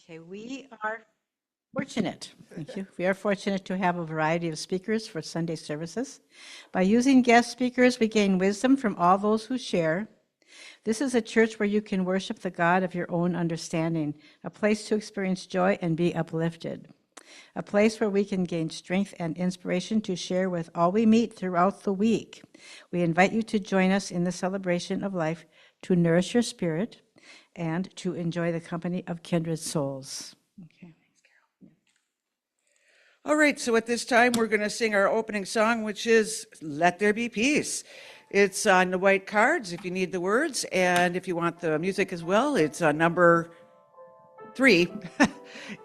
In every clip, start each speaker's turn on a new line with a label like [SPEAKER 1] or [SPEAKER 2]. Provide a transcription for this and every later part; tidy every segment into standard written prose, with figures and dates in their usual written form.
[SPEAKER 1] Okay, we are fortunate, thank you. We are fortunate to have a variety of speakers for Sunday services. By using guest speakers, we gain wisdom from all those who share. This is a church where you can worship the God of your own understanding, a place to experience joy and be uplifted, a place where we can gain strength and inspiration to share with all we meet throughout the week. We invite you to join us in the celebration of life, to nourish your spirit, and to enjoy the company of kindred souls. Okay.
[SPEAKER 2] All right, so at this time, we're going to sing our opening song, which is Let There Be Peace. It's on the white cards if you need the words, and if you want the music as well, it's number 3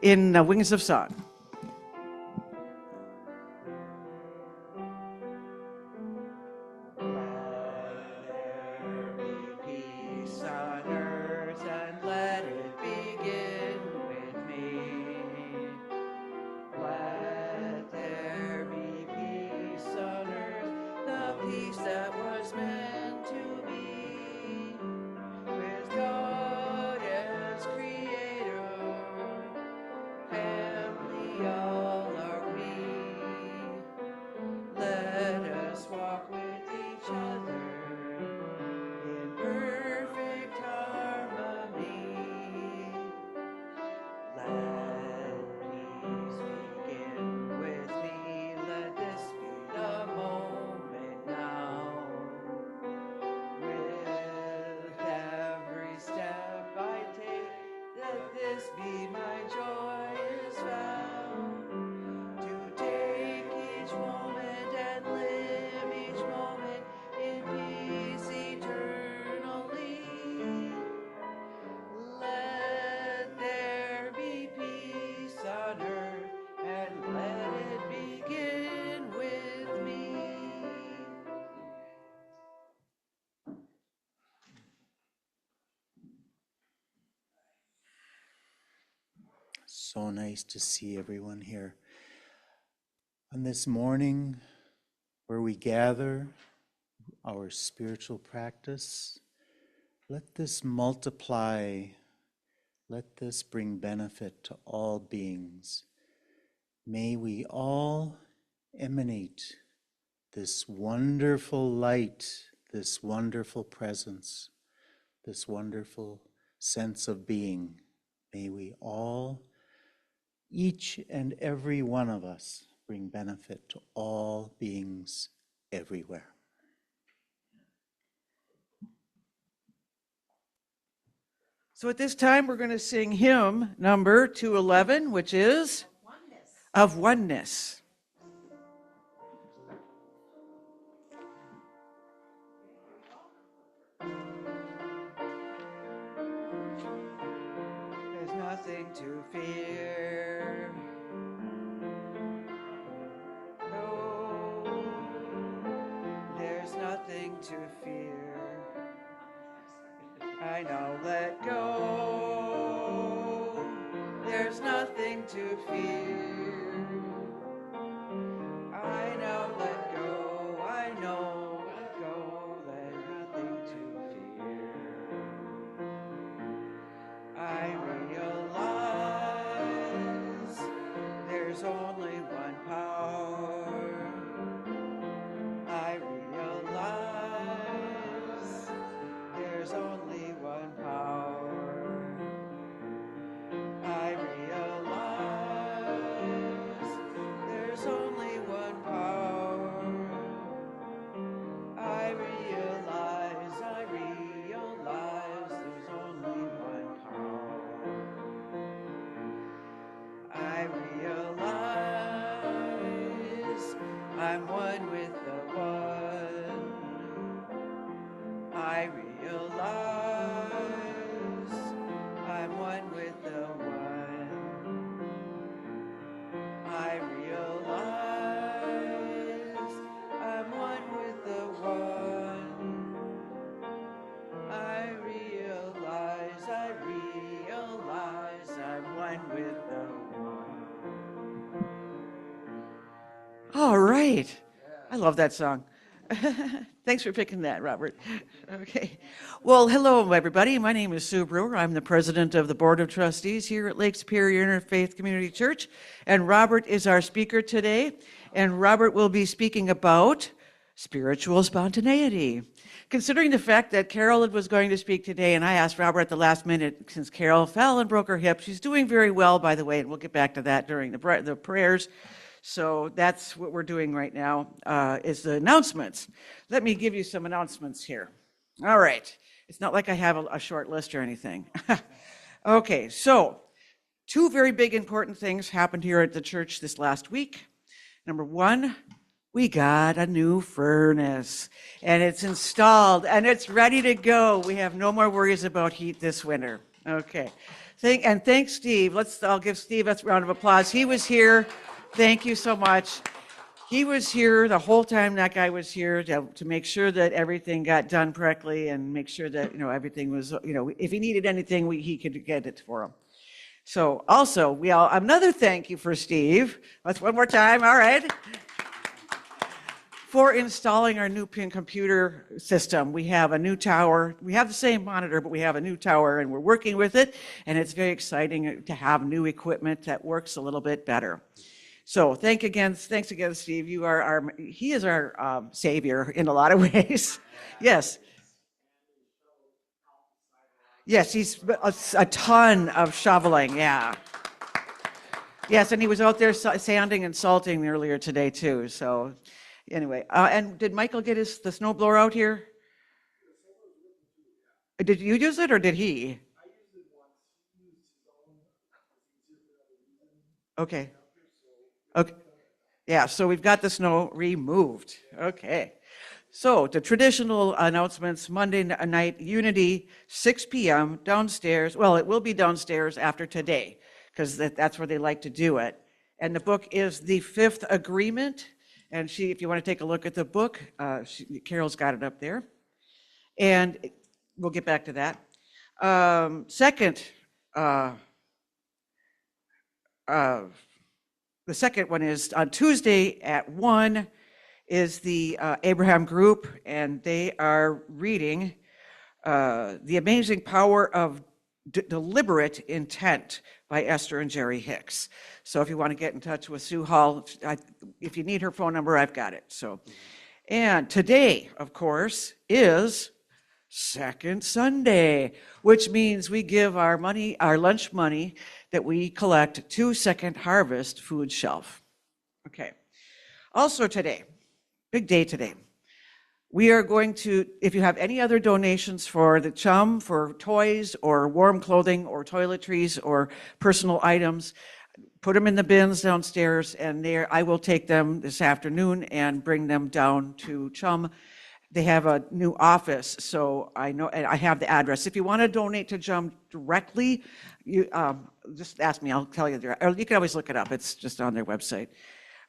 [SPEAKER 2] in Wings of Song.
[SPEAKER 3] So nice to see everyone here on this morning where we gather our spiritual practice. Let this multiply. Let this bring benefit to all beings. May we all emanate this wonderful light, this wonderful presence, this wonderful sense of being. May we all, each and every one of us, bring benefit to all beings everywhere.
[SPEAKER 2] So at this time, we're going to sing hymn number 211, which is Of Oneness. There's nothing to fear. No, there's nothing to fear. I know, let go. There's nothing to fear. I know, let go. I know, let go. There's nothing to fear. I realize there's only one power. I realize there's only one power. I realize there's only one power. I realize there's only one power. I realize I'm one with the one. I realize I'm one with the one. I realize I'm one with the one. I realize I'm one with the one. All right. I love that song. Thanks for picking that, Robert. Okay. Well, hello, everybody. My name is Sue Brewer. I'm the president of the Board of Trustees here at Lake Superior Interfaith Community Church. And Robert is our speaker today. And Robert will be speaking about spiritual spontaneity. Considering the fact that Carol was going to speak today, and I asked Robert at the last minute, since Carol fell and broke her hip, she's doing very well, by the way, and we'll get back to that during the prayers. So that's what we're doing right now, is the announcements. Let me give you some announcements here. All right. It's not like I have a short list or anything. Okay, so 2 very big important things happened here at the church this last week. Number 1, we got a new furnace, and it's installed, and it's ready to go. We have no more worries about heat this winter. Okay. Thanks, Steve. I'll give Steve a round of applause. He was here. Thank you so much. He was here the whole time that guy was here to make sure that everything got done correctly and make sure that, everything was, if he needed anything, he could get it for him. So also, another thank you for Steve. Let's one more time. All right. For installing our new computer system. We have a new tower. We have the same monitor, but we have a new tower, and we're working with it, and it's very exciting to have new equipment that works a little bit better. So thanks again, Steve. He is our savior in a lot of ways. Yes. Yes, he's a ton of shoveling, yeah. Yes, and he was out there sanding and salting earlier today, too, so... Anyway, and did Michael get the snowblower out here? Did you use it or did he? I used it once. He used his own. Okay. Okay. Yeah, so we've got the snow removed. Okay. So the traditional announcements, Monday night, Unity, 6 p.m. downstairs. Well, it will be downstairs after today because that's where they like to do it. And the book is The Fifth Agreement. And if you want to take a look at the book, Carol's got it up there. And we'll get back to that. The second one is on Tuesday at 1 is the Abraham group, and they are reading The Amazing Power of Deliberate Intent by Esther and Jerry Hicks. So if you want to get in touch with Sue Hall, if you need her phone number, I've got it. And today, of course, is Second Sunday, which means we give our lunch money that we collect to Second Harvest Food Shelf. Okay. Also today, big day today. We are going to, if you have any other donations for the Chum, for toys or warm clothing or toiletries or personal items, put them in the bins downstairs, and I will take them this afternoon and bring them down to Chum. They have a new office, so I know, and I have the address. If you want to donate to Chum directly, you just ask me, I'll tell you there. Or you can always look it up. It's just on their website.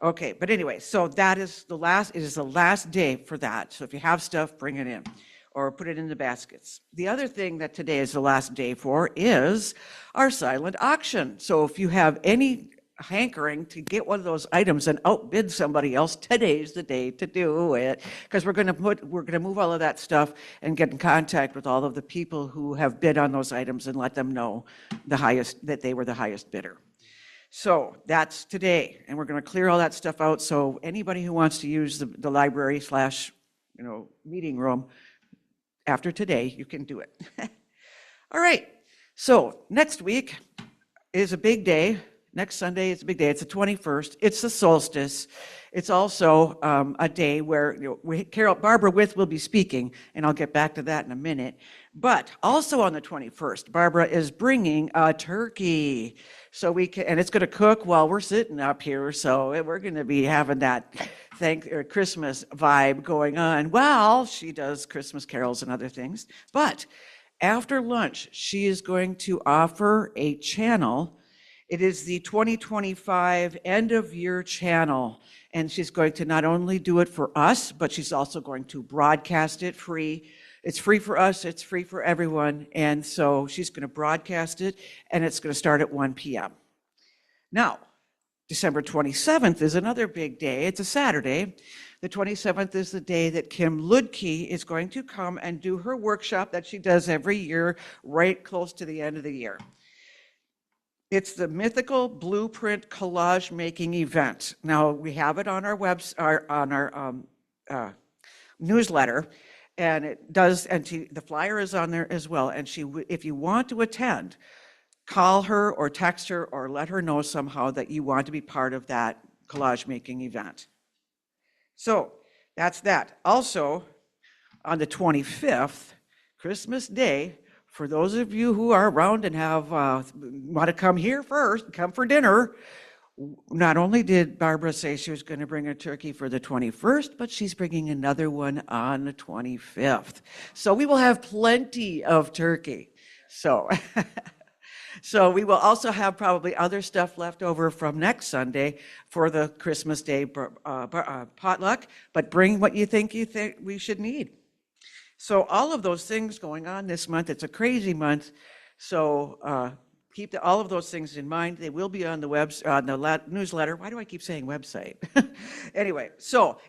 [SPEAKER 2] Okay, but anyway, so it is the last day for that. So if you have stuff, bring it in or put it in the baskets. The other thing that today is the last day for is our silent auction. So if you have any hankering to get one of those items and outbid somebody else, today's the day to do it, because we're going to move all of that stuff and get in contact with all of the people who have bid on those items and let them know that they were the highest bidder. So that's today, and we're going to clear all that stuff out. So anybody who wants to use the library / meeting room after today, you can do it. All right. So next week is a big day. Next Sunday is a big day. It's the 21st. It's the solstice. It's also a day where Barbara With will be speaking, and I'll get back to that in a minute. But also on the 21st, Barbara is bringing a turkey. So and it's going to cook while we're sitting up here. So we're going to be having that Christmas vibe going on while she does Christmas carols and other things. But after lunch, she is going to offer a channel. It is the 2025 end of year channel. And she's going to not only do it for us, but she's also going to broadcast it free. It's free for us, it's free for everyone. And so she's going to broadcast it, and it's going to start at 1 p.m. Now, December 27th is another big day. It's a Saturday. The 27th is the day that Kim Ludke is going to come and do her workshop that she does every year, right close to the end of the year. It's the Mythical Blueprint Collage Making Event. Now, we have it on our newsletter, and it does, and the flyer is on there as well. And if you want to attend, call her or text her or let her know somehow that you want to be part of that collage making event. So that's that. Also, on the 25th, Christmas Day, for those of you who are around and want to come here first, come for dinner, not only did Barbara say she was going to bring a turkey for the 21st, but she's bringing another one on the 25th. So we will have plenty of turkey. So we will also have probably other stuff left over from next Sunday for the Christmas Day potluck, but bring what you think we should need. So all of those things going on this month. It's a crazy month. So keep all of those things in mind. They will be on the newsletter. Why do I keep saying website? Anyway,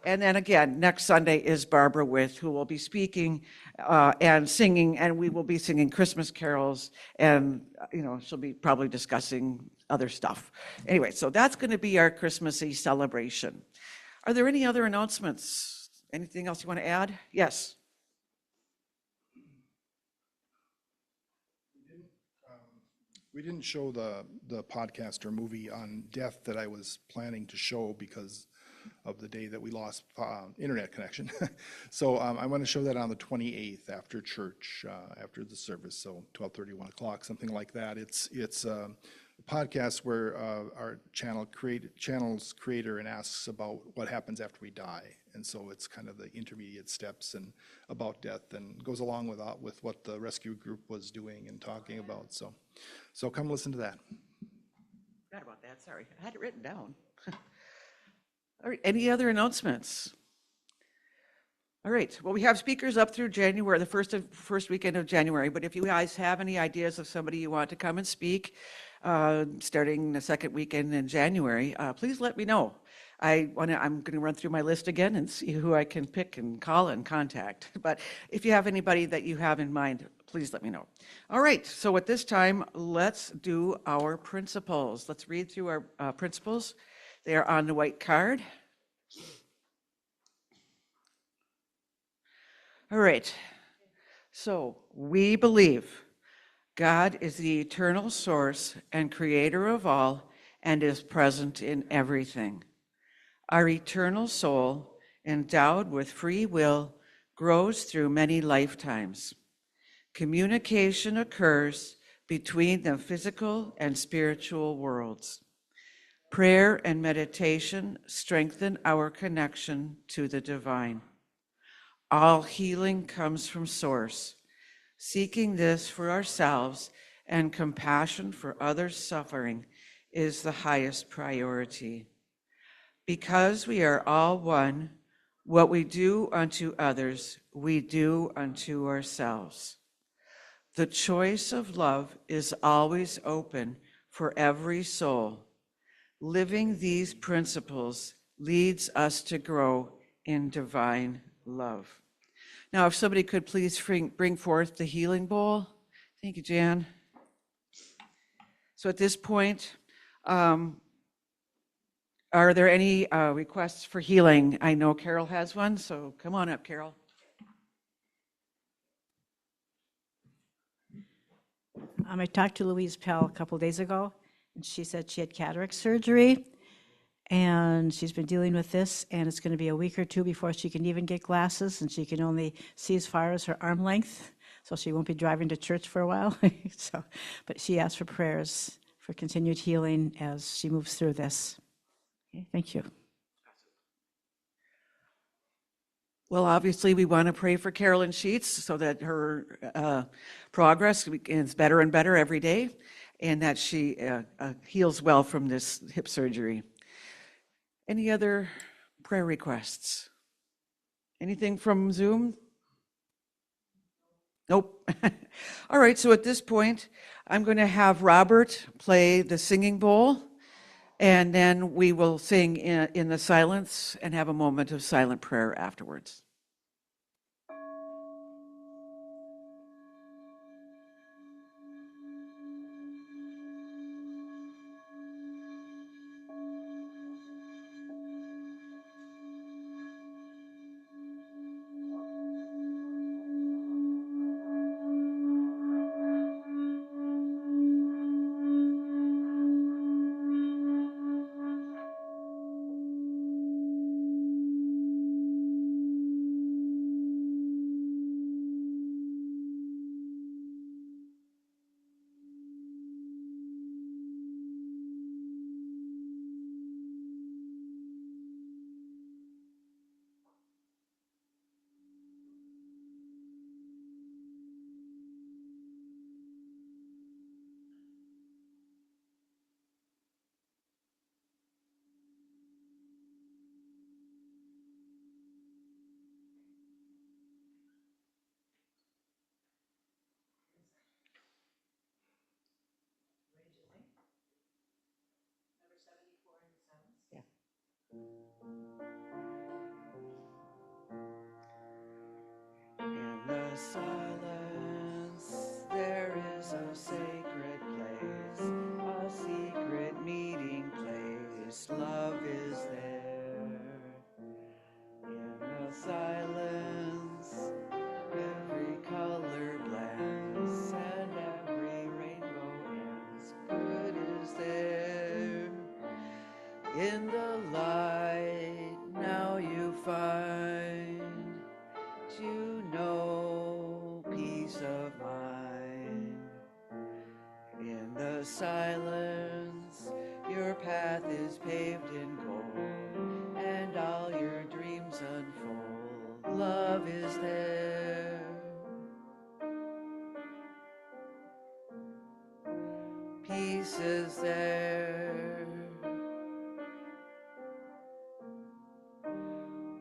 [SPEAKER 2] and then again, next Sunday is Barbara who will be speaking and singing, and we will be singing Christmas carols, and she'll be probably discussing other stuff. Anyway, so that's going to be our Christmassy celebration. Are there any other announcements? Anything else you want to add? Yes.
[SPEAKER 4] We didn't show the podcast or movie on death that I was planning to show because of the day that we lost internet connection. So I want to show that on the 28th after church, after the service, so 12:30, 1 o'clock, something like that. It's a podcast where our channel's creator and asks about what happens after we die. And so it's kind of the intermediate steps and about death, and goes along with what the rescue group was doing and talking about. So come listen to that.
[SPEAKER 2] Forgot about that, sorry. I had it written down. All right, any other announcements? All right, well, we have speakers up through January, the first weekend of January, but if you guys have any ideas of somebody you want to come and speak, starting the second weekend in January, please let me know. I'm going to run through my list again and see who I can pick and call and contact. But if you have anybody that you have in mind, please let me know. All right, so at this time, let's do our principles. Let's read through our principles. They are on the white card. All right, so we believe God is the eternal source and creator of all and is present in everything. Our eternal soul, endowed with free will, grows through many lifetimes. Communication occurs between the physical and spiritual worlds. Prayer and meditation strengthen our connection to the divine. All healing comes from Source. Seeking this for ourselves and compassion for others' suffering is the highest priority. Because we are all one, what we do unto others, we do unto ourselves. The choice of love is always open for every soul. Living these principles leads us to grow in divine love. Now, if somebody could please bring forth the healing bowl. Thank you, Jan. So at this point, are there any requests for healing? I know Carol has one, so come on up, Carol.
[SPEAKER 1] I talked to Louise Pell a couple days ago, and she said she had cataract surgery, and she's been dealing with this, and it's going to be a week or two before she can even get glasses, and she can only see as far as her arm length, so she won't be driving to church for a while. But she asked for prayers for continued healing as she moves through this. Okay, thank you.
[SPEAKER 2] Well, obviously, we want to pray for Carolyn Sheets so that her progress is better and better every day, and that she heals well from this hip surgery. Any other prayer requests? Anything from Zoom? Nope. All right, so at this point, I'm going to have Robert play the singing bowl, And then we will sing in the silence and have a moment of silent prayer afterwards. In the silence, there is a sacred place, a secret meeting place. Love is there. In the silence, every color blends and every rainbow ends. Good is there. In the light, now you find to know peace of mind. In the silence, your path is paved in gold, and all your dreams unfold. Love is there. Peace is there.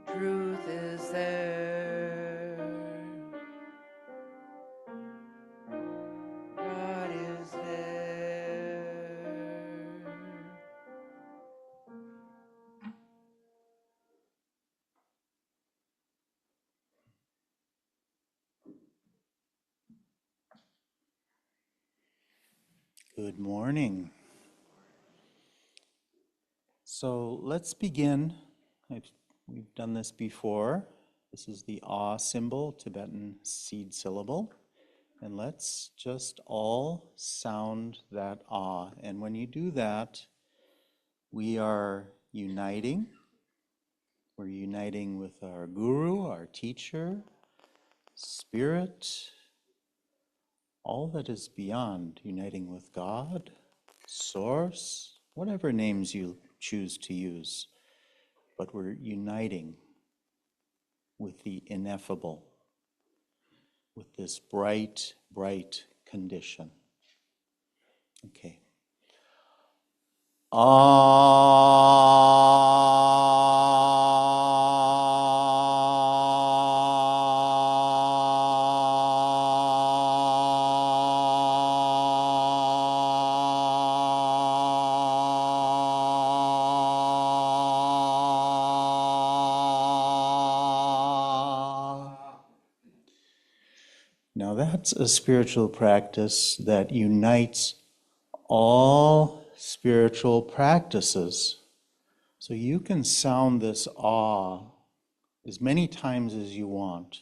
[SPEAKER 2] Truth is there. God is there.
[SPEAKER 3] Good morning. So let's begin. We've done this before. This is the ah symbol, Tibetan seed syllable. And let's just all sound that ah. And when you do that, we are uniting. We're uniting with our guru, our teacher, spirit, all that is beyond, uniting with God, source, whatever names you choose to use. But we're uniting with the ineffable, with this bright, bright condition. Okay. Now that's a spiritual practice that unites all spiritual practices. So you can sound this awe as many times as you want.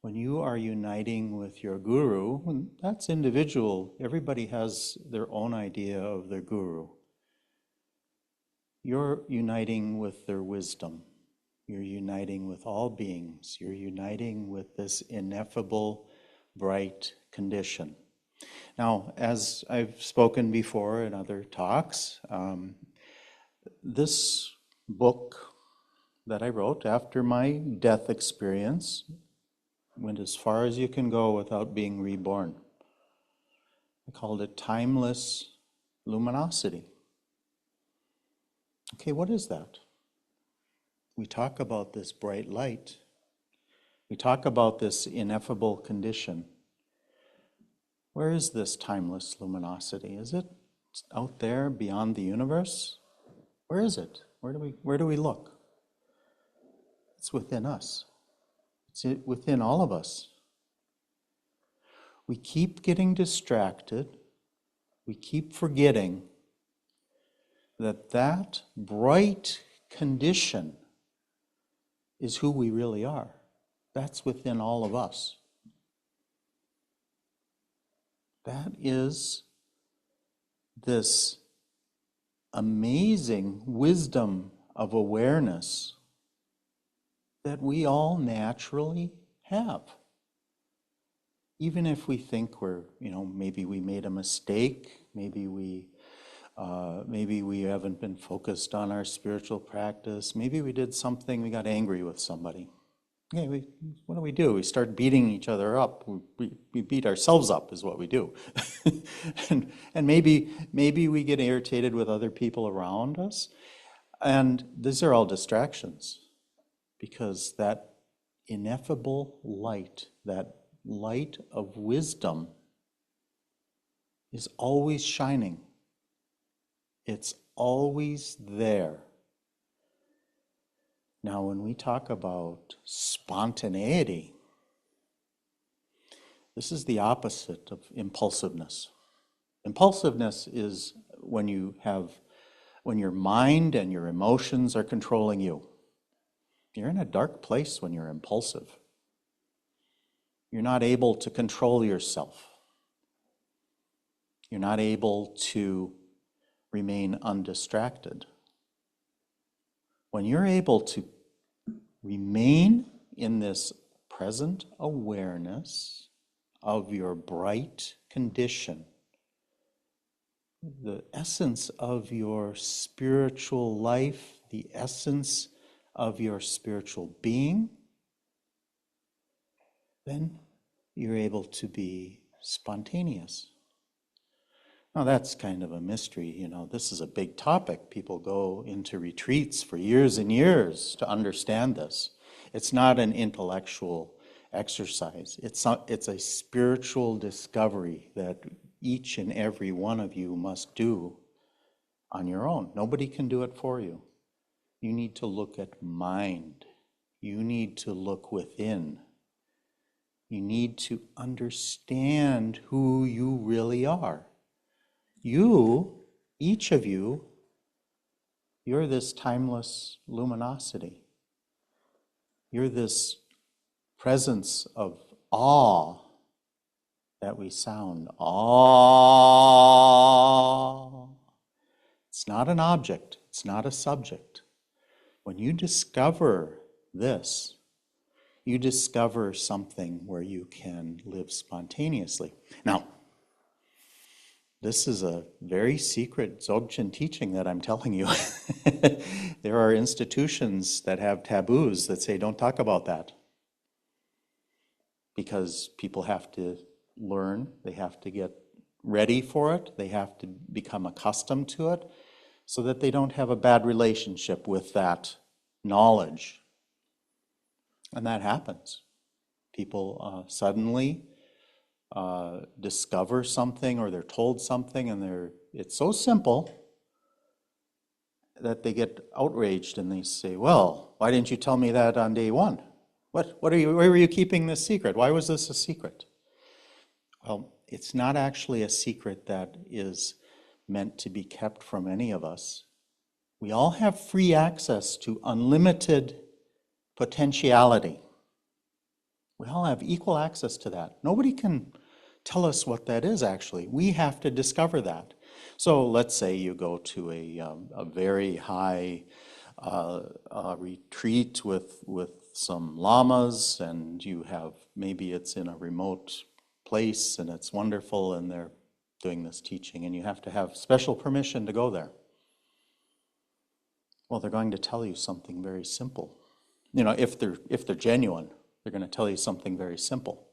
[SPEAKER 3] When you are uniting with your guru, that's individual. Everybody has their own idea of their guru. You're uniting with their wisdom. You're uniting with all beings. You're uniting with this ineffable, bright condition. Now, as I've spoken before in other talks, this book that I wrote after my death experience went as far as you can go without being reborn. I called it Timeless Luminosity. Okay, what is that? We talk about this bright light. We talk about this ineffable condition. Where is this timeless luminosity? Is it out there beyond the universe? Where is it? Where do we look? It's within us. It's within all of us. We keep getting distracted. We keep forgetting that bright condition is who we really are. That's within all of us. That is this amazing wisdom of awareness that we all naturally have. Even if we think maybe we made a mistake, maybe we haven't been focused on our spiritual practice, maybe we did something, we got angry with somebody. Okay, what do? We start beating each other up. We beat ourselves up is what we do. and maybe we get irritated with other people around us. And these are all distractions, because that ineffable light, that light of wisdom, is always shining. It's always there. Now, when we talk about spontaneity, this is the opposite of impulsiveness. Impulsiveness is when your mind and your emotions are controlling you. You're in a dark place when you're impulsive. You're not able to control yourself. You're not able to remain undistracted. When you're able to remain in this present awareness of your bright condition, the essence of your spiritual life, the essence of your spiritual being, then you're able to be spontaneous. Now that's kind of a mystery, this is a big topic. People go into retreats for years and years to understand this. It's not an intellectual exercise. It's a spiritual discovery that each and every one of you must do on your own. Nobody can do it for you. You need to look at mind. You need to look within. You need to understand who you really are. You, each of you, you're this timeless luminosity. You're this presence of awe that we sound. Awe. It's not an object. It's not a subject. When you discover this, you discover something where you can live spontaneously. Now, this is a very secret Dzogchen teaching that I'm telling you. There are institutions that have taboos that say don't talk about that, because people have to learn, they have to get ready for it, they have to become accustomed to it, so that they don't have a bad relationship with that knowledge. And that happens. People suddenly discover something, or they're told something, and it's so simple that they get outraged and they say, well, why didn't you tell me that on day one? Why were you keeping this secret? Why was this a secret? Well, it's not actually a secret that is meant to be kept from any of us. We all have free access to unlimited potentiality. We all have equal access to that. Nobody can tell us what that is, actually. We have to discover that. So let's say you go to a very high retreat with some lamas, and you have, maybe it's in a remote place and it's wonderful and they're doing this teaching, and you have to have special permission to go there. Well, they're going to tell you something very simple. If they're genuine, they're going to tell you something very simple.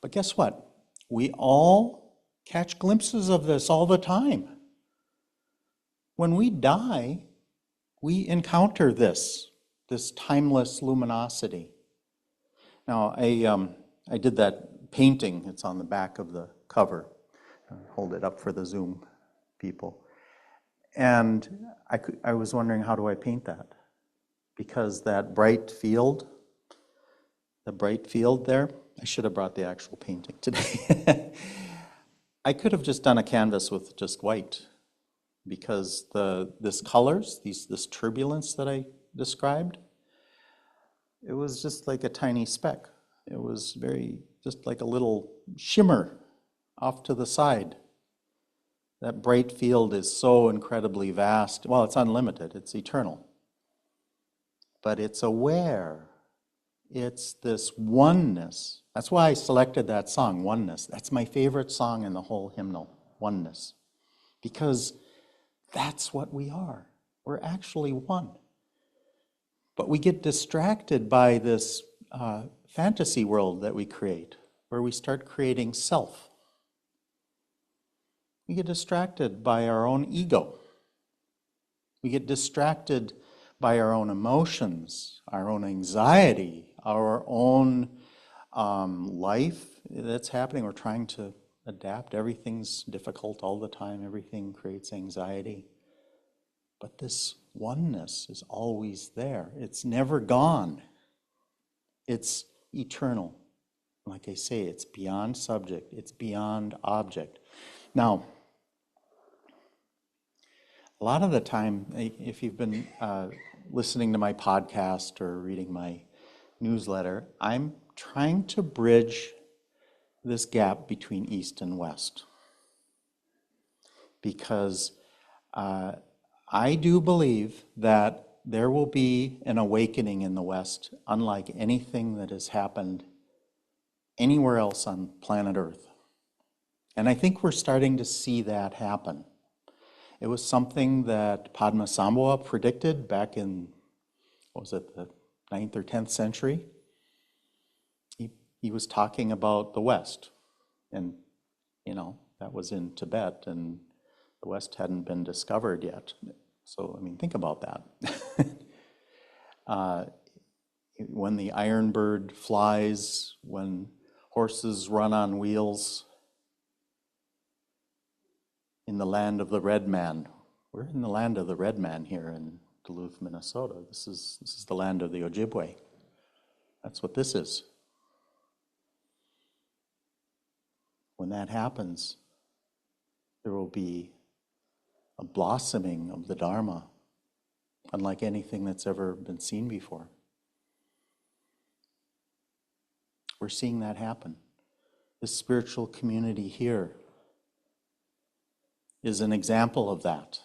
[SPEAKER 3] But guess what? We all catch glimpses of this all the time. When we die, we encounter this timeless luminosity. Now, I did that painting. It's on the back of the cover. I'll hold it up for the Zoom people. And I was wondering, how do I paint that? Because that bright field, the bright field there, I should have brought the actual painting today. I could have just done a canvas with just white, because this colors, this turbulence that I described, it was just like a tiny speck. It was just like a little shimmer off to the side. That bright field is so incredibly vast. Well, it's unlimited, it's eternal. But it's aware. It's this oneness. That's why I selected that song, Oneness. That's my favorite song in the whole hymnal, Oneness. Because that's what we are. We're actually one. But we get distracted by this fantasy world that we create, where we start creating self. We get distracted by our own ego. We get distracted by our own emotions, our own anxiety, our own life that's happening. We're trying to adapt. Everything's difficult all the time. Everything creates anxiety. But this oneness is always there. It's never gone. It's eternal. Like I say, it's beyond subject. It's beyond object. Now, a lot of the time, if you've been listening to my podcast or reading my newsletter, I'm trying to bridge this gap between East and West. Because I do believe that there will be an awakening in the West unlike anything that has happened anywhere else on planet Earth. And I think we're starting to see that happen. It was something that Padmasambhava predicted back in, what was it, the 9th or 10th century? He was talking about the West. And, that was in Tibet, and the West hadn't been discovered yet. So, think about that. When the iron bird flies, when horses run on wheels, in the land of the red man. We're in the land of the red man here in Duluth, Minnesota. This is the land of the Ojibwe. That's what this is. When that happens, there will be a blossoming of the Dharma, unlike anything that's ever been seen before. We're seeing that happen. This spiritual community here is an example of that.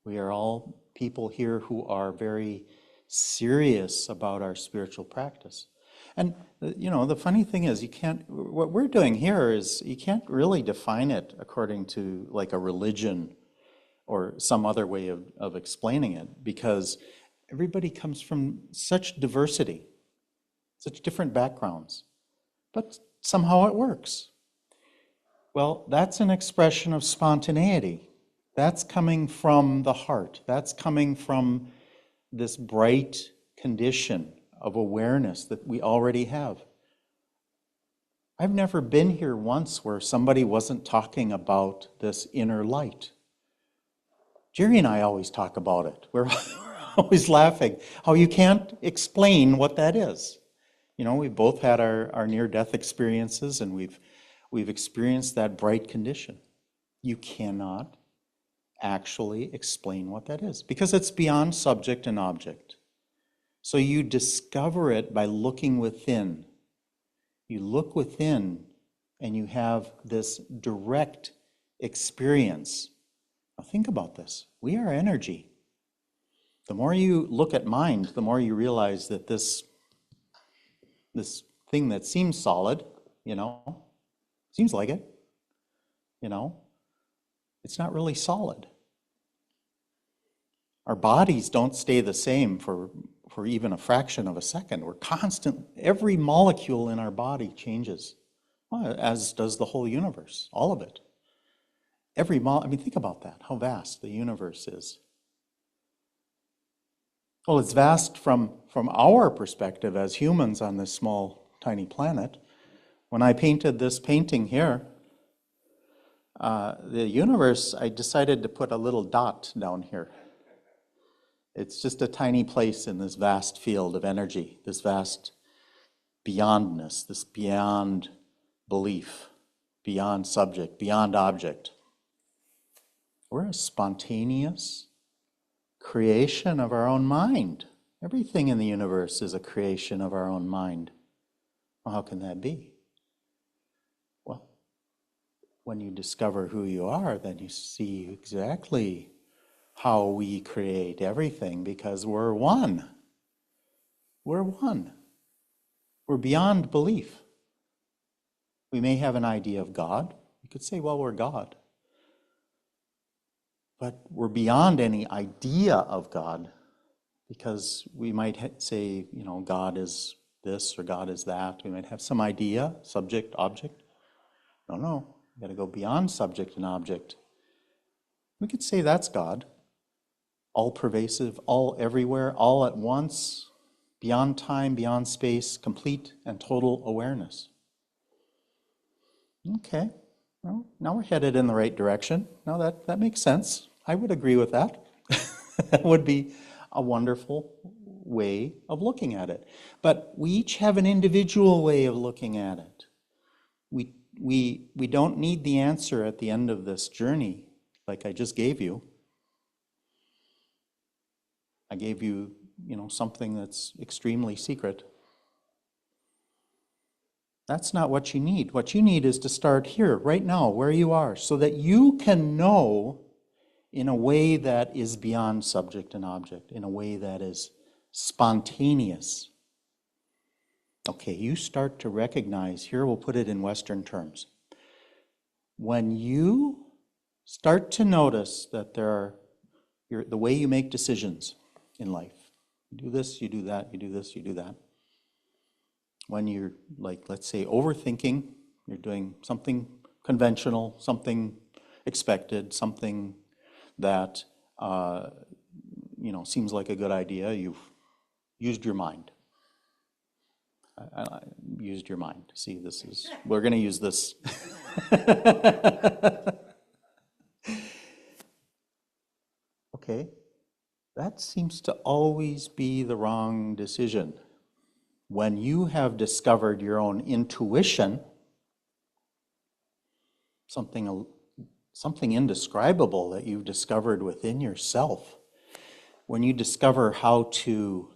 [SPEAKER 3] We are all people here who are very serious about our spiritual practice. And, the funny thing is, what we're doing here is, you can't really define it according to like a religion or some other way of explaining it, because everybody comes from such diversity, such different backgrounds, but somehow it works. Well, that's an expression of spontaneity. That's coming from the heart. That's coming from this bright condition of awareness that we already have. I've never been here once where somebody wasn't talking about this inner light. Jerry and I always talk about it. We're always laughing how you can't explain what that is. We've both had our near-death experiences, and we've experienced that bright condition. You cannot actually explain what that is, because it's beyond subject and object. So you discover it by looking within. You look within and you have this direct experience. Now think about this. We are energy. The more you look at mind, the more you realize that this thing that seems solid, seems like it, it's not really solid. Our bodies don't stay the same for even a fraction of a second. We're constant, every molecule in our body changes, as does the whole universe, all of it. Think about that, how vast the universe is. Well, it's vast from our perspective as humans on this small, tiny planet. When I painted this painting here, The universe, I decided to put a little dot down here. It's just a tiny place in this vast field of energy, this vast beyondness, this beyond belief, beyond subject, beyond object. We're a spontaneous creation of our own mind. Everything in the universe is a creation of our own mind. Well, how can that be? Well, when you discover who you are, then you see exactly how we create everything, because we're one. We're one. We're beyond belief. We may have an idea of God. You could say, well, we're God. But we're beyond any idea of God, because we might say, God is this or God is that. We might have some idea, subject, object. No. We've got to go beyond subject and object. We could say that's God. All pervasive, all everywhere, all at once, beyond time, beyond space, complete and total awareness. Okay, well, now we're headed in the right direction. Now that makes sense. I would agree with that. That would be a wonderful way of looking at it. But we each have an individual way of looking at it. We don't need the answer at the end of this journey, like I just gave you. I gave you, something that's extremely secret. That's not what you need. What you need is to start here, right now, where you are, so that you can know in a way that is beyond subject and object, in a way that is spontaneous. Okay, you start to recognize, here we'll put it in Western terms. When you start to notice that the way you make decisions in life, you do this, you do that, you do this, you do that. When you're, let's say, overthinking, you're doing something conventional, something expected, something that, seems like a good idea, you've used your mind. I used your mind. See, we're going to use this. Okay, that seems to always be the wrong decision. When you have discovered your own intuition, something indescribable that you've discovered within yourself, when you discover how to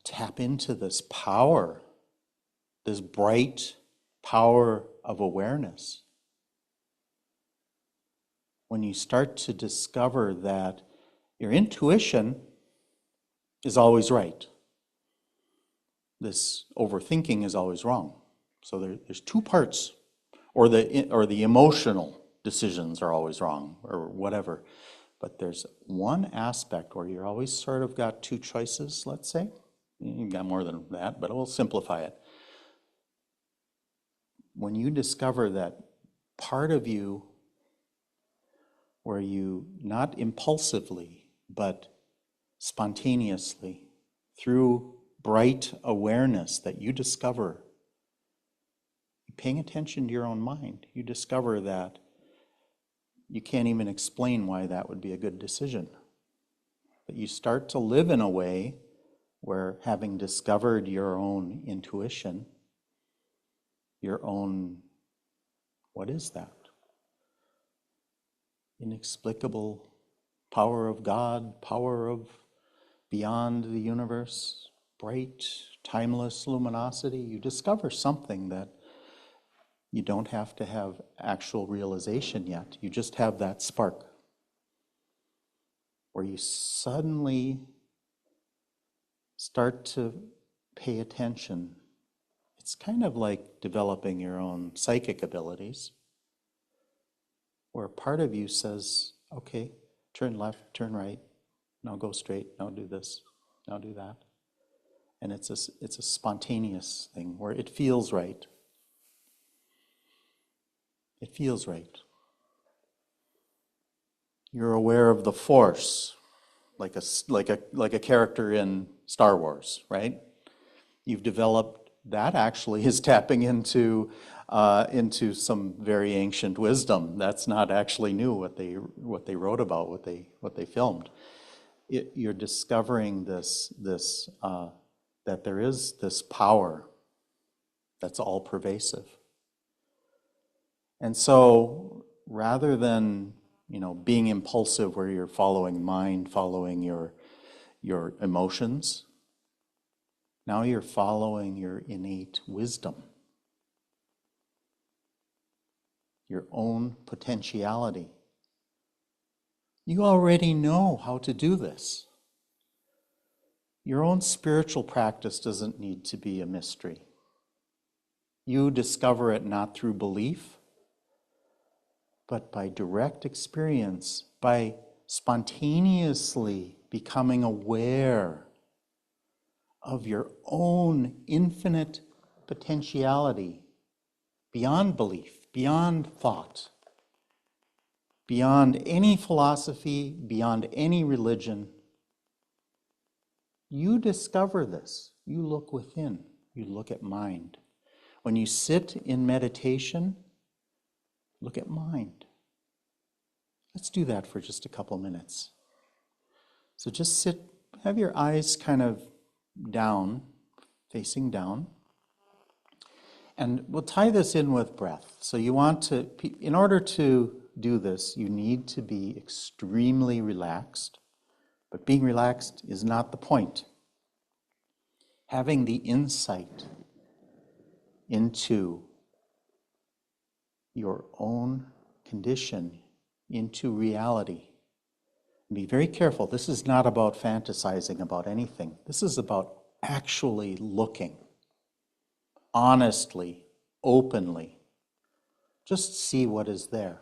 [SPEAKER 3] tap into this power, this bright power of awareness, when you start to discover that your intuition is always right, this overthinking is always wrong. So there's two parts, or the emotional decisions are always wrong, or whatever. But there's one aspect where you're always sort of got two choices, let's say. You've got more than that, but we'll simplify it. When you discover that part of you where you, not impulsively, but spontaneously, through bright awareness that you discover, paying attention to your own mind, you discover that you can't even explain why that would be a good decision. But you start to live in a way where, having discovered your own intuition, your own, what is that? Inexplicable power of God, power of beyond the universe, bright, timeless luminosity, you discover something that you don't have to have actual realization yet. You just have that spark where you suddenly start to pay attention. It's kind of like developing your own psychic abilities, where part of you says, okay, turn left, turn right, now go straight, now do this, now do that. And it's a spontaneous thing where it feels right. It feels right. You're aware of the Force, like a character in Star Wars, right? You've developed that. Actually is tapping into into some very ancient wisdom. That's not actually new, what they wrote about, what they filmed. You're discovering that there is this power that's all pervasive. And so rather than, being impulsive where you're following mind, following your emotions, now you're following your innate wisdom, your own potentiality. You already know how to do this. Your own spiritual practice doesn't need to be a mystery. You discover it not through belief, but by direct experience, by spontaneously becoming aware of your own infinite potentiality beyond belief, beyond thought, beyond any philosophy, beyond any religion. You discover this. You look within. You look at mind. When you sit in meditation, look at mind. Let's do that for just a couple minutes. So just sit, have your eyes kind of down, facing down. And we'll tie this in with breath. So you want to, in order to do this, you need to be extremely relaxed. But being relaxed is not the point. Having the insight into your own condition, into reality. Be very careful. This is not about fantasizing about anything. This is about actually looking, honestly, openly. Just see what is there.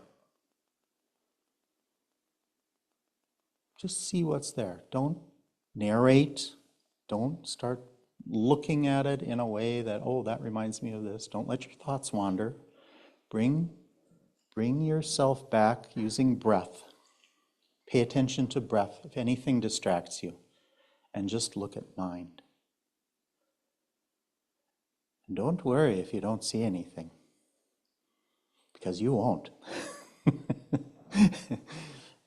[SPEAKER 3] Just see what's there. Don't narrate. Don't start looking at it in a way that, oh, that reminds me of this. Don't let your thoughts wander. Bring yourself back using breath. Pay attention to breath if anything distracts you, and just look at mind. And don't worry if you don't see anything, because you won't.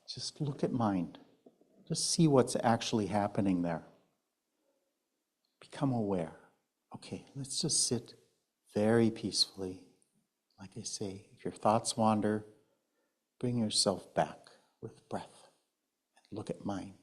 [SPEAKER 3] Just look at mind. Just see what's actually happening there. Become aware. Okay, let's just sit very peacefully. Like I say, if your thoughts wander, bring yourself back with breath. Look at mind.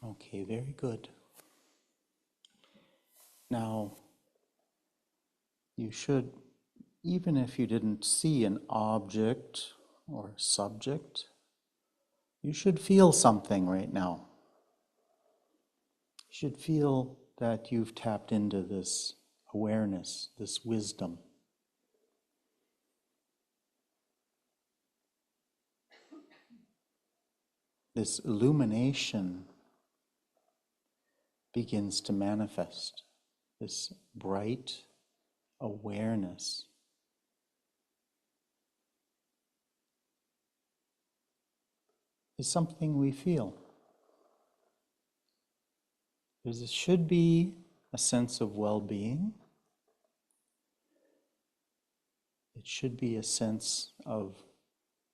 [SPEAKER 3] Okay, very good. Now, you should, even if you didn't see an object or subject, you should feel something right now. You should feel that you've tapped into this awareness, this wisdom. This illumination begins to manifest, this bright awareness is something we feel. There should be a sense of well-being. It should be a sense of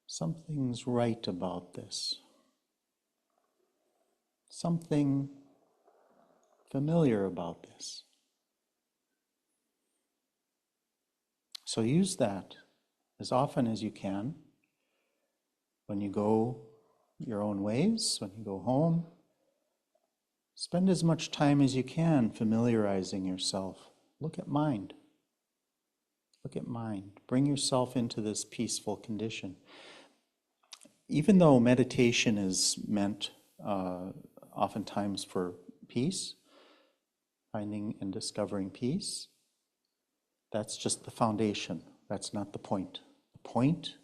[SPEAKER 3] something's right about this. Something familiar about this. So use that as often as you can. When you go your own ways, when you go home, spend as much time as you can familiarizing yourself. Look at mind. Look at mind. Bring yourself into this peaceful condition. Even though meditation is meant oftentimes for peace, finding and discovering peace, that's just the foundation. That's not the point. The point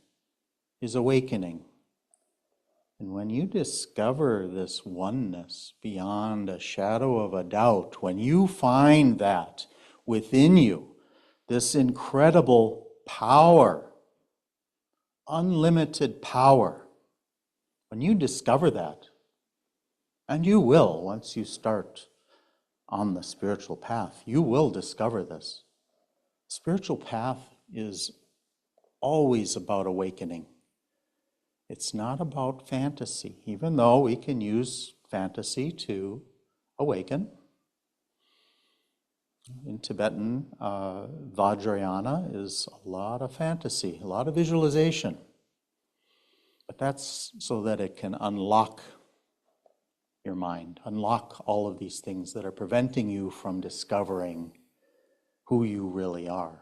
[SPEAKER 3] is awakening. And when you discover this oneness beyond a shadow of a doubt, when you find that within you, this incredible power, unlimited power, when you discover that, and you will once you start on the spiritual path, you will discover this. Spiritual path is always about awakening. It's not about fantasy, even though we can use fantasy to awaken. In Tibetan, Vajrayana is a lot of fantasy, a lot of visualization. But that's so that it can unlock your mind, unlock all of these things that are preventing you from discovering who you really are.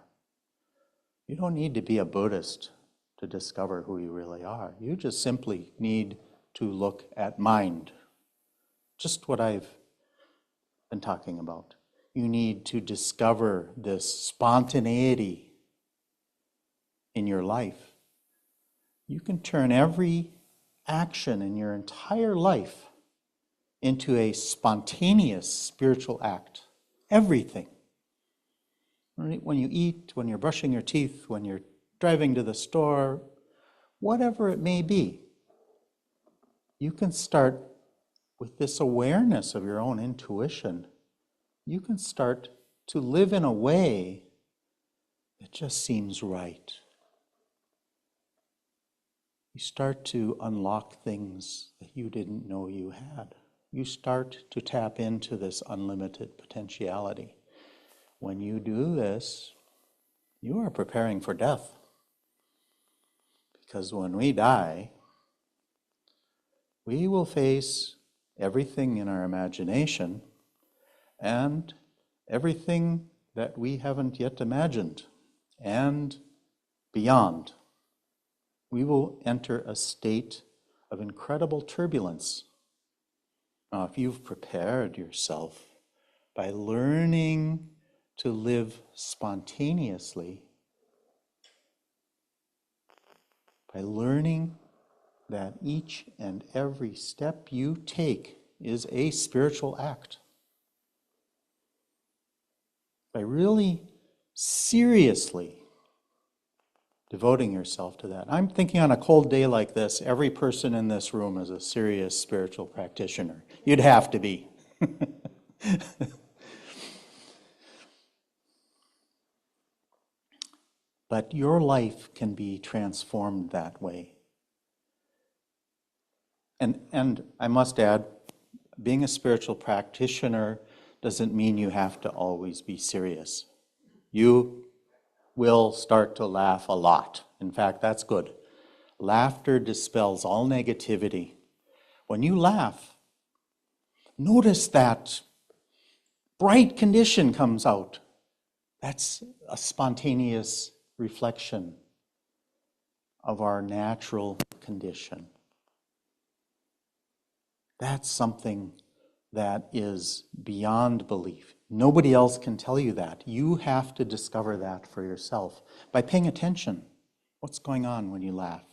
[SPEAKER 3] You don't need to be a Buddhist to discover who you really are. You just simply need to look at mind. Just what I've been talking about. You need to discover this spontaneity in your life. You can turn every action in your entire life into a spontaneous spiritual act. Everything. When you eat, when you're brushing your teeth, when you're driving to the store, whatever it may be, you can start with this awareness of your own intuition. You can start to live in a way that just seems right. You start to unlock things that you didn't know you had. You start to tap into this unlimited potentiality. When you do this, you are preparing for death. Because when we die, we will face everything in our imagination and everything that we haven't yet imagined and beyond. We will enter a state of incredible turbulence. Now, if you've prepared yourself by learning to live spontaneously, by learning that each and every step you take is a spiritual act, by really seriously devoting yourself to that. I'm thinking on a cold day like this, every person in this room is a serious spiritual practitioner. You'd have to be. But your life can be transformed that way. And I must add, being a spiritual practitioner doesn't mean you have to always be serious. You will start to laugh a lot. In fact, that's good. Laughter dispels all negativity. When you laugh, notice that bright condition comes out. That's a spontaneous reflection of our natural condition. That's something that is beyond belief. Nobody else can tell you that. You have to discover that for yourself by paying attention. What's going on when you laugh?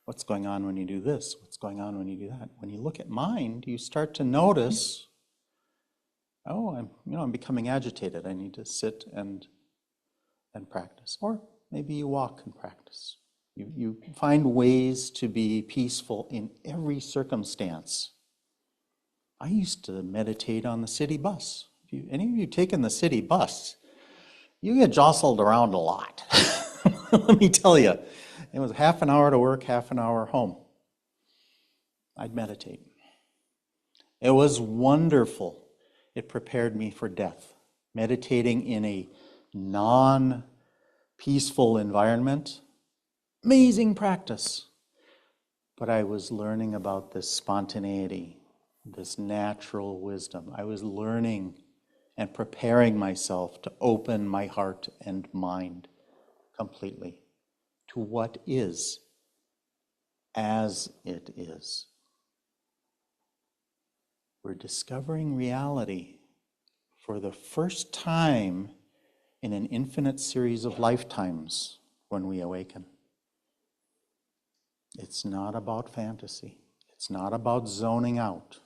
[SPEAKER 3] What's going on when you do this? What's going on when you do that? When you look at mind, you start to notice, oh, I'm becoming agitated. I need to sit and practice. Or maybe you walk and practice. You find ways to be peaceful in every circumstance. I used to meditate on the city bus. If any of you taken the city bus, you get jostled around a lot. Let me tell you, it was half an hour to work, half an hour home. I'd meditate. It was wonderful. It prepared me for death. Meditating in a non-peaceful environment, amazing practice. But I was learning about this spontaneity, this natural wisdom. I was learning and preparing myself to open my heart and mind completely to what is as it is. We're discovering reality for the first time in an infinite series of lifetimes when we awaken. It's not about fantasy. It's not about zoning out.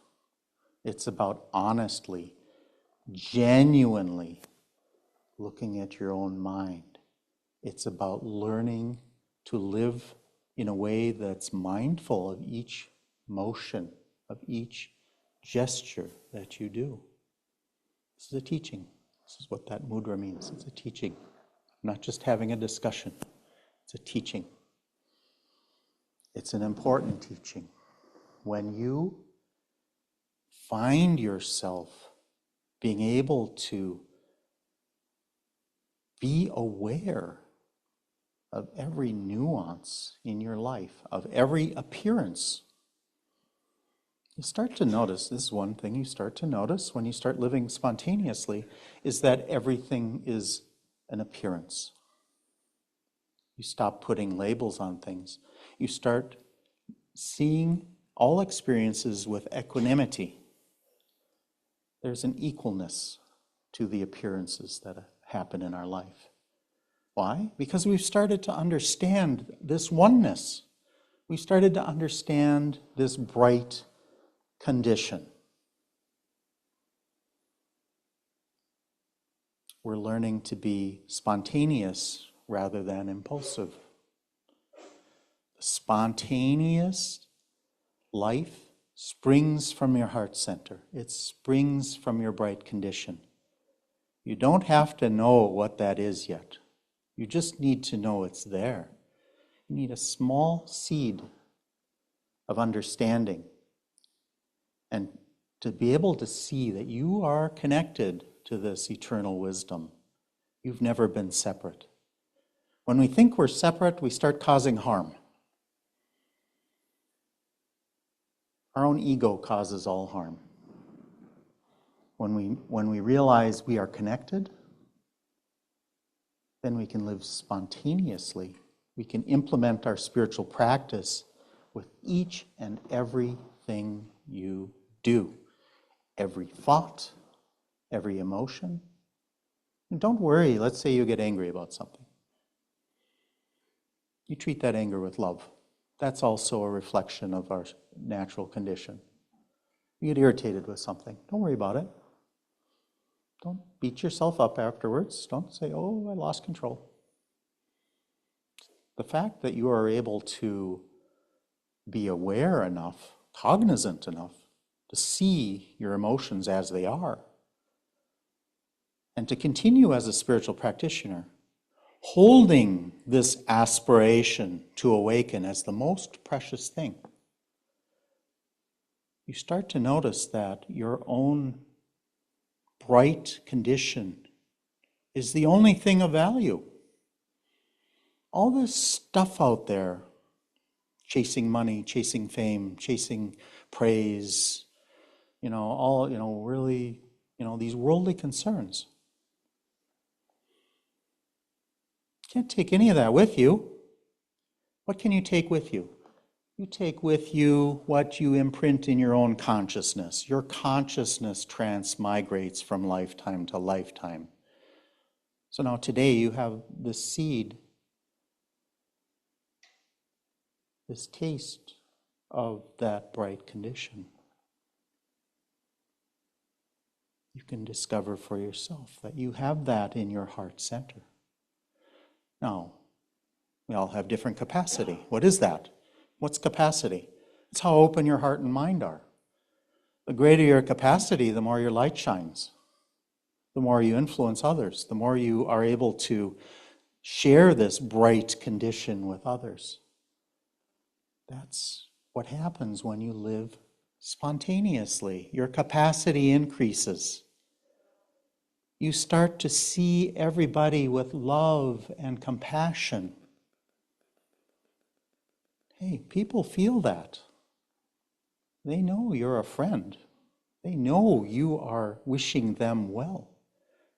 [SPEAKER 3] It's about honestly, genuinely looking at your own mind. It's about learning to live in a way that's mindful of each motion, of each gesture that you do. This is a teaching. This is what that mudra means. It's a teaching. Not just having a discussion. It's a teaching. It's an important teaching. When you find yourself being able to be aware of every nuance in your life, of every appearance, you start to notice, this is one thing you start to notice when you start living spontaneously, is that everything is an appearance. You stop putting labels on things. You start seeing all experiences with equanimity. There's an equalness to the appearances that happen in our life. Why? Because we've started to understand this oneness. We started to understand this bright condition. We're learning to be spontaneous rather than impulsive. Spontaneous life springs from your heart center. It springs from your bright condition. You don't have to know what that is yet. You just need to know it's there. You need a small seed of understanding and to be able to see that you are connected to this eternal wisdom. You've never been separate. When we think we're separate, we start causing harm. Our own ego causes all harm. When we realize we are connected, then we can live spontaneously. We can implement our spiritual practice with each and everything you do. Every thought, every emotion. And don't worry, let's say you get angry about something. You treat that anger with love. That's also a reflection of our natural condition. You get irritated with something. Don't worry about it. Don't beat yourself up afterwards. Don't say, oh, I lost control. The fact that you are able to be aware enough, cognizant enough, to see your emotions as they are, and to continue as a spiritual practitioner, holding this aspiration to awaken as the most precious thing, you start to notice that your own bright condition is the only thing of value. All this stuff out there, chasing money, chasing fame, chasing praise, really, these worldly concerns. You can't take any of that with you. What can you take with you? You take with you what you imprint in your own consciousness. Your consciousness transmigrates from lifetime to lifetime. So now today you have this seed, this taste of that bright condition. You can discover for yourself that you have that in your heart center. Now, We all have different capacity. What is that? What's capacity? It's how open your heart and mind are. The greater your capacity, the more your light shines. The more you influence others, the more you are able to share this bright condition with others. That's what happens when you live spontaneously. Your capacity increases. You start to see everybody with love and compassion. Hey, people feel that. They know you're a friend. They know you are wishing them well.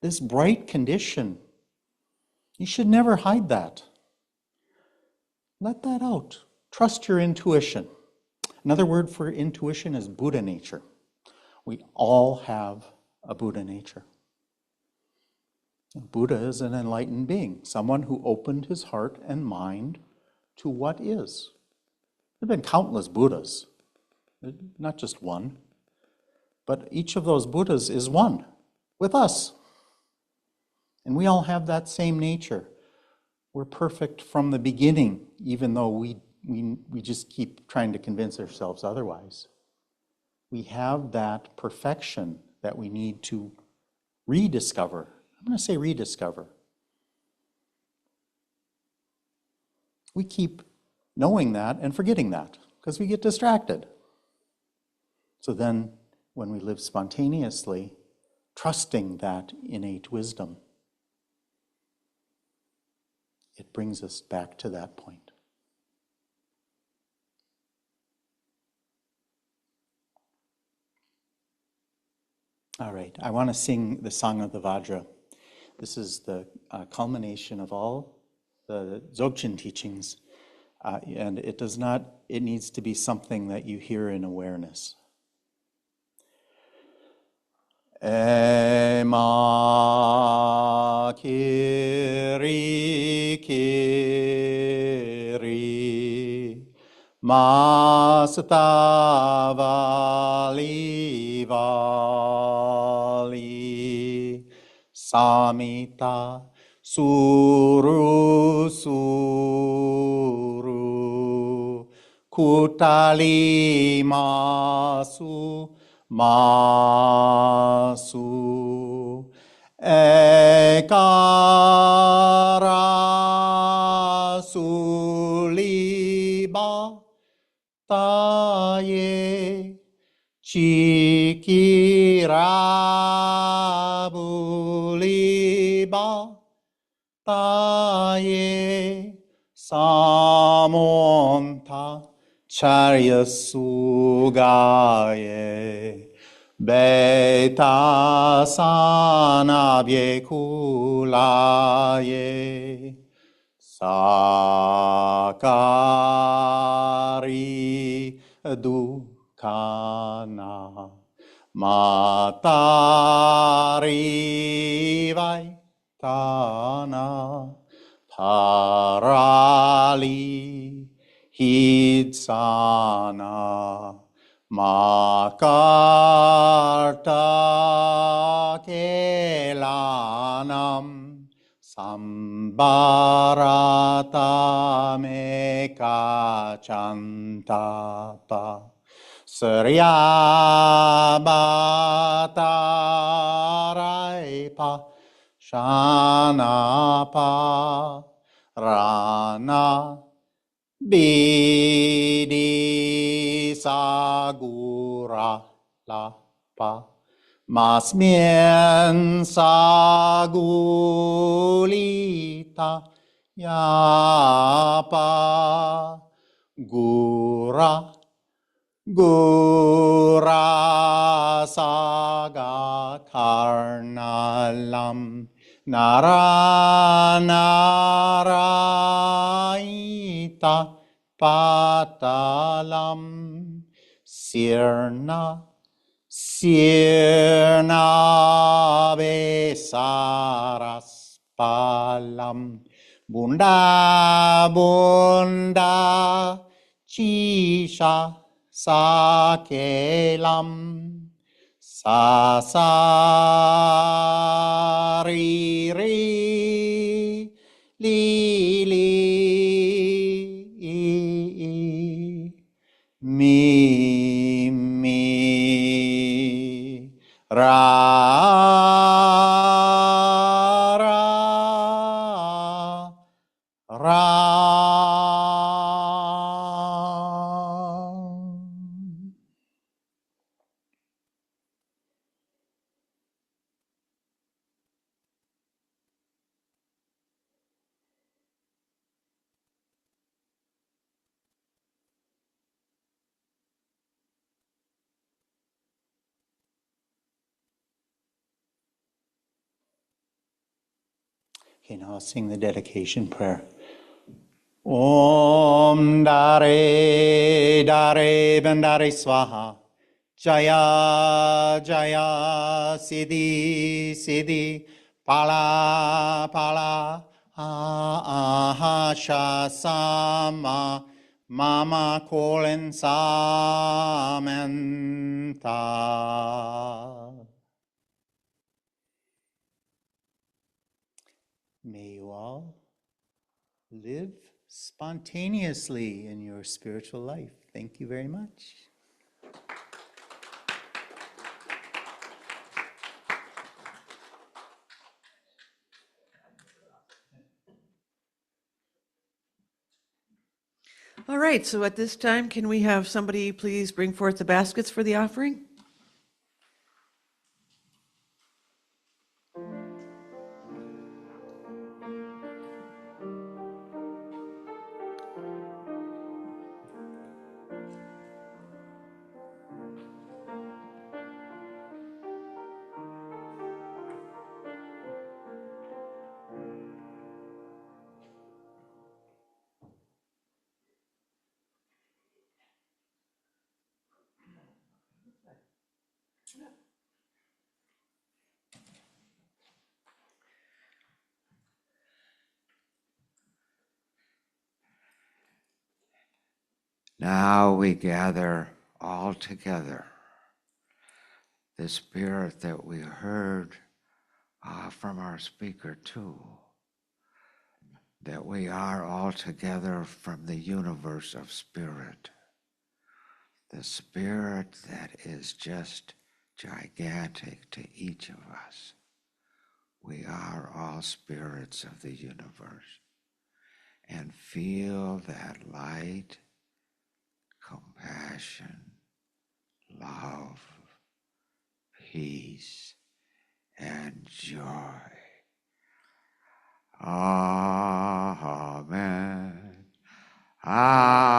[SPEAKER 3] This bright condition, you should never hide that. Let that out. Trust your intuition. Another word for intuition is Buddha nature. We all have a Buddha nature. Buddha is an enlightened being, someone who opened his heart and mind to what is. There have been countless Buddhas, not just one, but each of those Buddhas is one with us. And we all have that same nature. We're perfect from the beginning, even though we just keep trying to convince ourselves otherwise. We have that perfection that we need to rediscover. I'm going to say rediscover. We keep knowing that and forgetting that because we get distracted. So then, when we live spontaneously, trusting that innate wisdom, it brings us back to that point. All right, I want to sing the Song of the Vajra. This is the culmination of all the Dzogchen teachings, and it needs to be something that you hear in awareness. Ema kiri kiri masta vali vali samita suru suru kutali masu masu ekara suliba taye chikirabuliba taye samonta charya sugaye beta sanabye kulaye sakari dukana matari vaitana parali hidsana makarta kelanam sambarata mekachantapa Sriyabataraipa Shanapa Rana Bidi Sagura Lapa Masmien Sagulita Yapa Gura Gura Saga Karnalam Naranaita Patalam Sirna Besaras Palam Bunda Bunda Chisha Sakelam Sasariri Lili mi, mi, ra, ra, ra. Okay, now I'll sing the dedication prayer. Om Dare Dare Bandare Swaha Jaya Jaya Siddhi Siddhi Pala Pala Ahasha Sama Mama Kolen Samenta. May you all live spontaneously in your spiritual life. Thank you very much.
[SPEAKER 2] All right, so at this time, can we have somebody please bring forth the baskets for the offering?
[SPEAKER 5] Now we gather all together the spirit that we heard from our speaker too, that we are all together from the universe of spirit, the spirit that is just gigantic to each of us. We are all spirits of the universe, and feel that light, compassion, love, peace, and joy. Amen. Amen.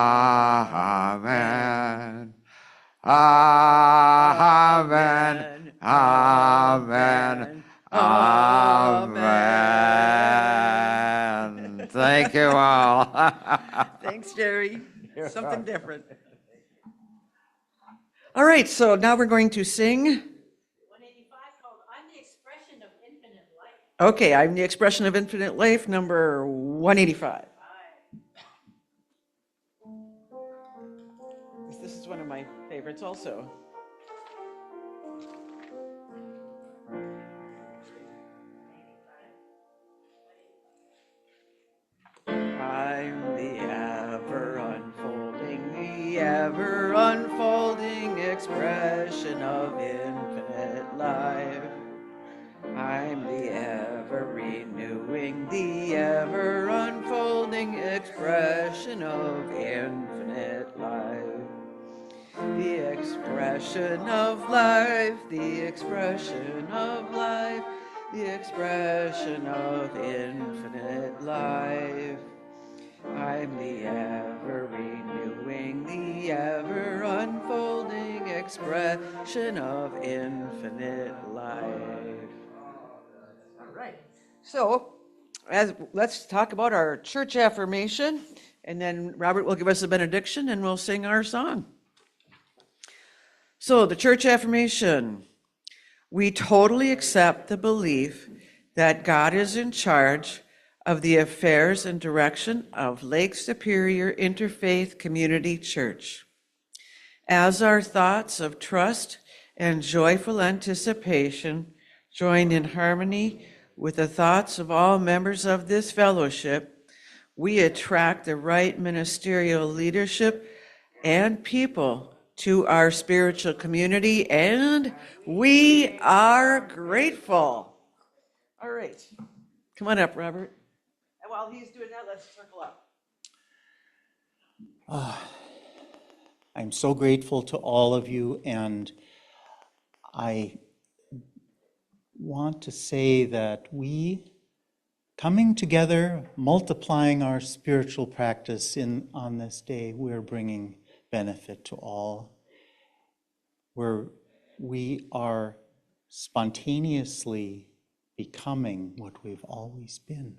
[SPEAKER 5] Amen. Amen. Amen. Thank you all.
[SPEAKER 2] Thanks, Jerry. Something different. All right, so now we're going to sing.
[SPEAKER 1] 185 called I'm the Expression of Infinite Life.
[SPEAKER 2] Okay, I'm the Expression of Infinite Life, number 185. This is one of my favorites also. I'm the ever unfolding expression of infinite life. I'm the ever renewing, the ever unfolding expression of infinite life. The expression of life, the expression of life, the expression of infinite life. I'm the ever renewing, the ever unfolding expression of infinite life. All right. So, let's talk about our church affirmation, and then Robert will give us a benediction, and we'll sing our song. So, the church affirmation. We totally accept the belief that God is in charge of the affairs and direction of Lake Superior Interfaith Community Church. As our thoughts of trust and joyful anticipation join in harmony with the thoughts of all members of this fellowship, we attract the right ministerial leadership and people to our spiritual community, and we are grateful. All right. Come on up, Robert. And while he's doing that, let's circle up.
[SPEAKER 3] I'm so grateful to all of you, and I want to say that we, coming together, multiplying our spiritual practice on this day, we're bringing benefit to all. We are spontaneously becoming what we've always been.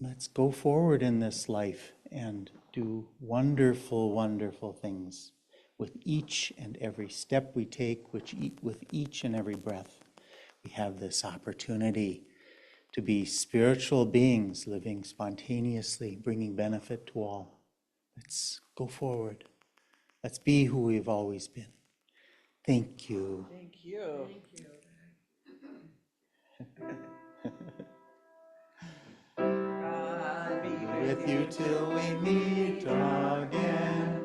[SPEAKER 3] Let's go forward in this life and do wonderful, wonderful things with each and every step we take, with each and every breath. We have this opportunity to be spiritual beings living spontaneously, bringing benefit to all. Let's go forward. Let's be who we've always been. Thank you.
[SPEAKER 2] Thank you. God be
[SPEAKER 3] With you till we meet again.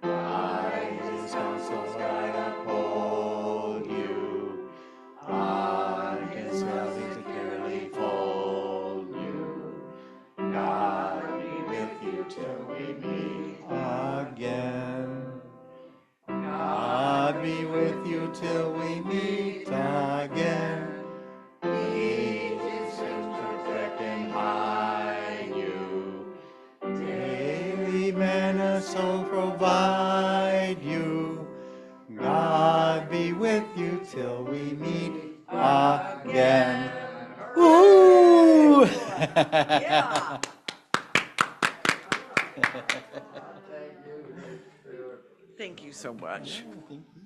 [SPEAKER 3] I, His counsels guide, uphold you. I, His values securely fold you. God be with you till we meet again. God be with you till we meet again. Jesus is protect and hide you. Daily manna so provide you. God be with you till we meet again. Woo!
[SPEAKER 2] Yeah. Thank you so much.
[SPEAKER 3] Thank you.